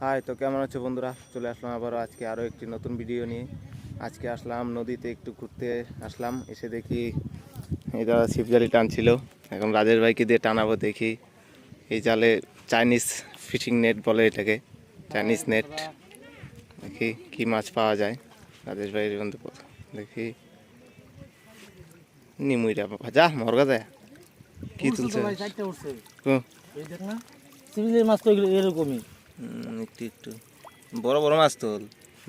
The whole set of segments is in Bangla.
হাই, তো কেমন আছো বন্ধুরা? চলে আসলাম আবারও আজকে আরও একটি নতুন ভিডিও নিয়ে। আজকে আসলাম নদীতে একটু ঘুরতে আসলাম। এসে দেখি এই দাদা ছিপজালি টানছিল। এখন রাজেশ ভাইকে দিয়ে টানাবো দেখি। এই জালে চাইনিজ ফিশিং নেট বলে এটাকে, চাইনিজ নেট। দেখি কি মাছ পাওয়া যায়। রাজেশ ভাইয়ের বন্ধু দেখি নিমুইরা যা মরগা যায় কি তুলছে মাছ তো এরকমই একটু একটু বড় বড় মাছ তোল।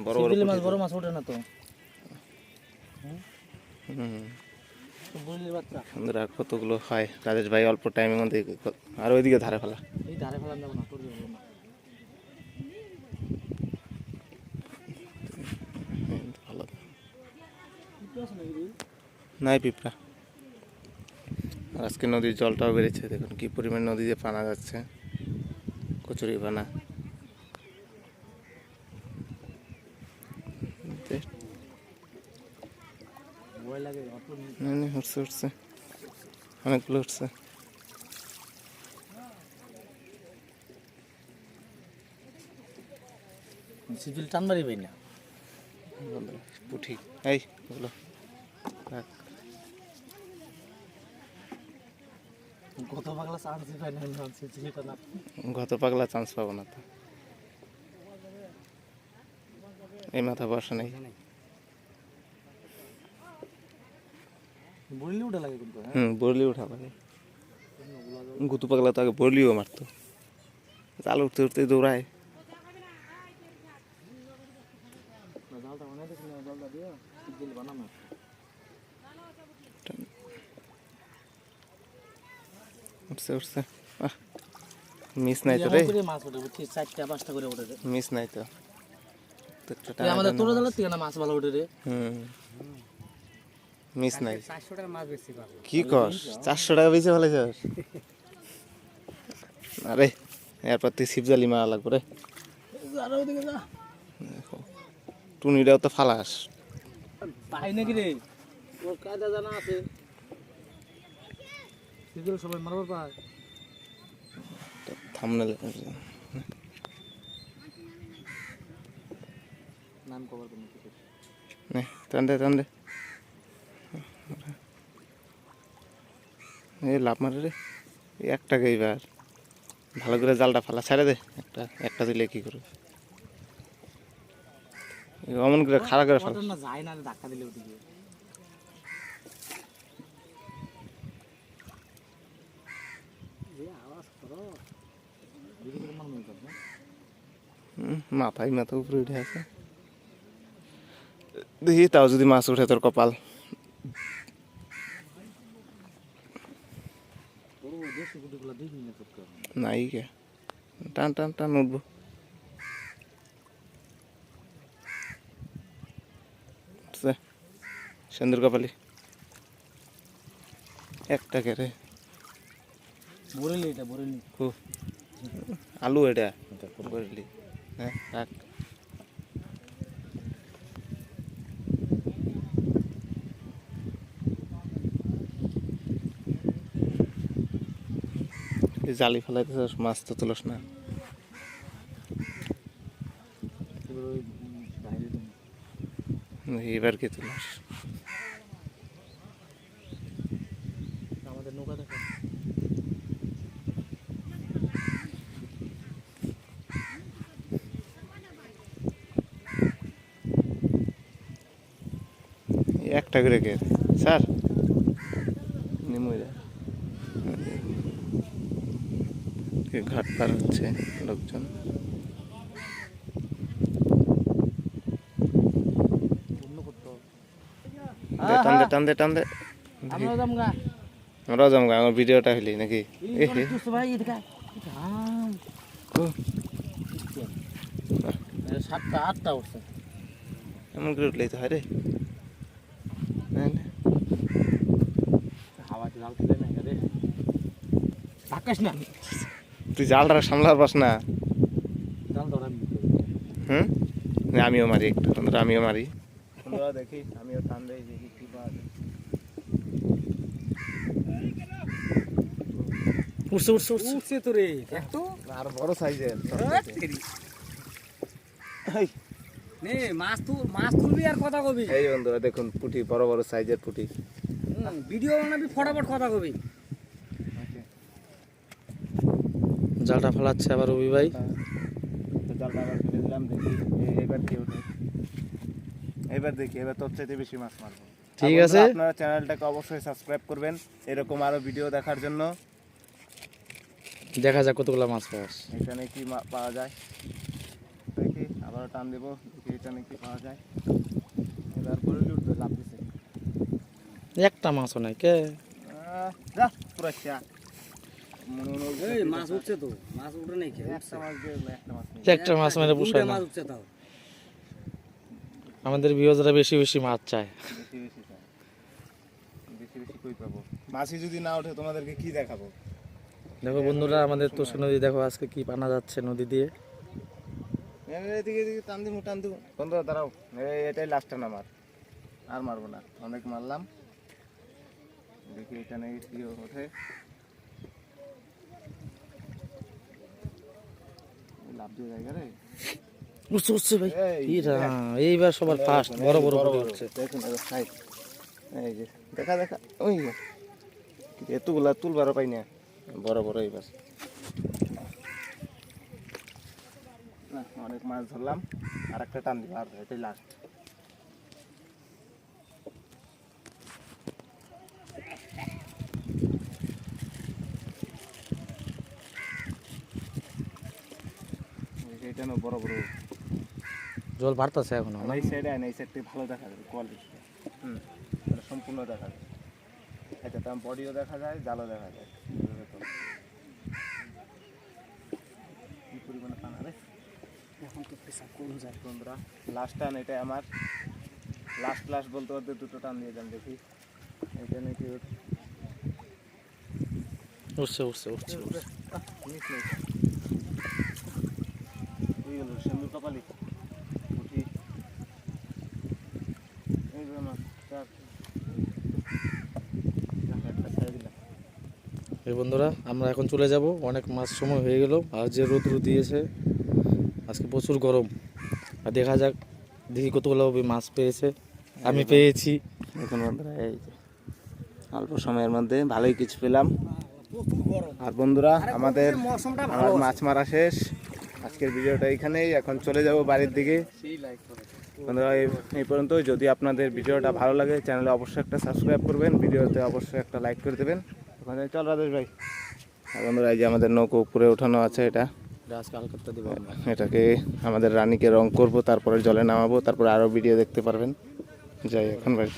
বড় বড় মাছ বড় মাছ ওঠে না তো। বন্ধুরা কতগুলো হয়। রাজেশ ভাই অল্প টাইমের মধ্যে আর ওইদিকে ধারে ফেলা, এই ধারে ফেলা যাবো না, তোর যাবো না। ভালো নাই পিঁপড়া। আজকে নদীর জলটাও বেড়েছে, দেখুন কি পরিমাণ নদীতে পানা যাচ্ছে, কচুরি পানা। উঠছে উঠছে অনেকগুলো উঠছে। সিভিল টানবারই পাই না পুঠি এই বলো গত পাগলা চান্স পাই না, গত পাগলা চান্স পাবো না তো। এই মাথা বর্ষা নেই, বললি উঠা লাগে কিন্তু। বরলি উঠা লাগে। গুতু পাগলা তো আগে বরলিও মারতো, জাল উঠতে উঠতে দৌড়ায়। উঠছে উঠছে, মিস নাই তো রে, মিস নাই তো। আমাদের তোর জালের থেকে না মাছ ভালো ওঠে রে। মিস নাই। 400 টাকা মাছ বেশি পাবো কি কর? 400 টাকা বেশি ভালো যাস। আরে এরপর তুই ছিপজালি মারা লাগবে রে। টুনিটাও তো ফালাস পাই নাকি রে? ওর কায়দা জানা আছে, সিভিল সবাই মারবার পায়। থামনেল নাম কভার করুন নে, টান দে টান দে। এই লাভ মারে রে, একটাকে এইবার ভালো করে জালটা ফালা ছেড়ে দে। একটা দিলে কি করে অমন করে খাড়া করে ফালা না, যায় না ধাক্কা দিলে ওদিকে। মাথায় মাথা উপরে উঠে আছে। দেখি তাও যদি মাছ উঠে তোর কপাল। নাই কে টান টান টান উঠবো। সুন্দর কপালি একটা কে রে, বরেলি এটা বরেলি আলু এটা বরেলি। হ্যাঁ রাখ। জালি ফেলাইতে মাছ তো তুলস না। এবার কে তুলস? আমাদের নৌকা দেখো, একটা করে কে স্যার নিমুইরা ঘাট পার হচ্ছে লোকজন। টান দে টান দে টান দে। আমরাও জমগা আমার ভিডিওটা হইলি নাকি? সাতটা আটটা উঠছে, এমন করে উঠলেই তো হয় রে। হাওয়া জাল তুলে না রে, ধাক্কাস না। তুই জালটা সামলার পাস না। জাল ধরা আমিও মারি একটু, আমিও মারি। দেখি আমিও টান দেই, দেখি কি পাওয়া যায়। উঠছে উঠছে উঠছে তো রে, একটু আর বড় সাইজের এই নে মাছ তুলবি আর কথা কবি। এই বন্ধুরা দেখুন পুঁটি, বড় বড় সাইজের পুঁটি। ভিডিও বানাবি, ফটাফট কথা কবি। জালটা ফেলাচ্ছে আবার রবি ভাই। তো জালটা আবার ফেলে দিলাম, দেখি এবার কি ওঠে। এবার তোর চাইতে বেশি মাছ মারবো। ঠিক আর আছে। বন্ধুরা, আপনারা চ্যানেলটাকে অবশ্যই সাবস্ক্রাইব করবেন এরকম আরো ভিডিও দেখার জন্য। দেখা যাক কতগুলো মাছ পাওয়াস। এখানে কি পাওয়া যায় দেখি, আবার টান দেবো, দেখি এখানে কি পাওয়া যায়। এবার করে উঠবে, লাভ দিছে। একটা মাছও নাই কে। যা পুরো চা মনে মনে এই মাছ উঠছে তো, মাছ উঠে নাই কে? একটা মাছ দিয়ে একটা মাছ নেই। একটা মাছ মেরে পোষায় দুইটা না। মাছ উঠছে তাও। আমাদের ভিউজরা বেশি বেশি মাছ চায়। বেশি বেশি চাই, বেশি বেশি কই পাবো। মাছই যদি না ওঠে তোমাদেরকে কি দেখাবো। দেখো বন্ধুরা, আমাদের তোষা নদী দেখো আজকে কি পানা যাচ্ছে নদী দিয়ে। এদিকে এদিকে টান দিব বন্ধুরা, দাঁড়াও। এটাই লাস্ট টান আমার, আর মারবো না, অনেক মারলাম। দেখি এখানে কি ওঠে। লাভ দিয়ে জায়গা রে। উঠছে উঠছে ভাই। এই, ইরা, এইবার সবার ফার্স্ট বড় বড় পুঁটি উঠছে। দেখুন সাইড, এই যে দেখা ওই এতগুলা তুলবারও পাই না, বড় বড় এইবার। না অনেক মাছ ধরলাম, আর একটা টান দিব, আর এটাই লাস্ট। এটা না বড় বড়। জল বাড়তেছে এখনো। এই সাইডে আয় না, এই সাইড থেকে ভালো দেখা যাবে কোয়ালিটি। এটা সম্পূর্ণ দেখা যায়। এটা তো বডিও দেখা যায়, জালও দেখা যায়। কি পরিমাণে পানা রে। এখন তো পেশা কোন যায় বন্ধুরা, লাস্ট টান এটাই আমার। লাস্ট বলতে বলতে দুটো টান দিয়ে যান, দেখি এটা নাকি উঠছে উঠছে উঠছে উঠছে। মিস নেই। ওই গেল সিন্ধু কপালি উঠি। এই যে মাছ চার একটা ছেড়ে দিলাম। এই বন্ধুরা, আমরা এখন চলে যাব, অনেক মাছ সময় হয়ে গেল। আর যে রোদ দিয়েছে আজকে প্রচুর গরম। আর দেখা যাক, দেখি কতগুলো মাছ পেয়েছে। আমি পেয়েছি। এখন বন্ধুরা এই যে অল্প সময়ের মধ্যে ভালোই কিছু পেলাম। প্রচুর গরম। আর বন্ধুরা, আমাদের মৌসুমটা আমার ভালো। মাছ মারা শেষ। আজকের ভিডিওটা এইখানেই, এখন চলে যাব বাড়ির দিকে। সেই লাইক করে। বন্ধুরা এই পর্যন্তই। যদি আপনাদের ভিডিওটা ভালো লাগে চ্যানেলে অবশ্যই একটা সাবস্ক্রাইব করবেন, ভিডিওতে অবশ্যই একটা লাইক করে দেবেন। ওখানে চল রাজেশ ভাই। আর বন্ধুরা, এই যে আমাদের নৌকো উপরে ওঠানো আছে, এটা আজকে হালকাটা দিব আমরা। এটাকে আমাদের রানীকে রং করব, তারপরে জলে নামাবো, তারপরে আরও ভিডিও দেখতে পারবেন। যাই এখন ভাই।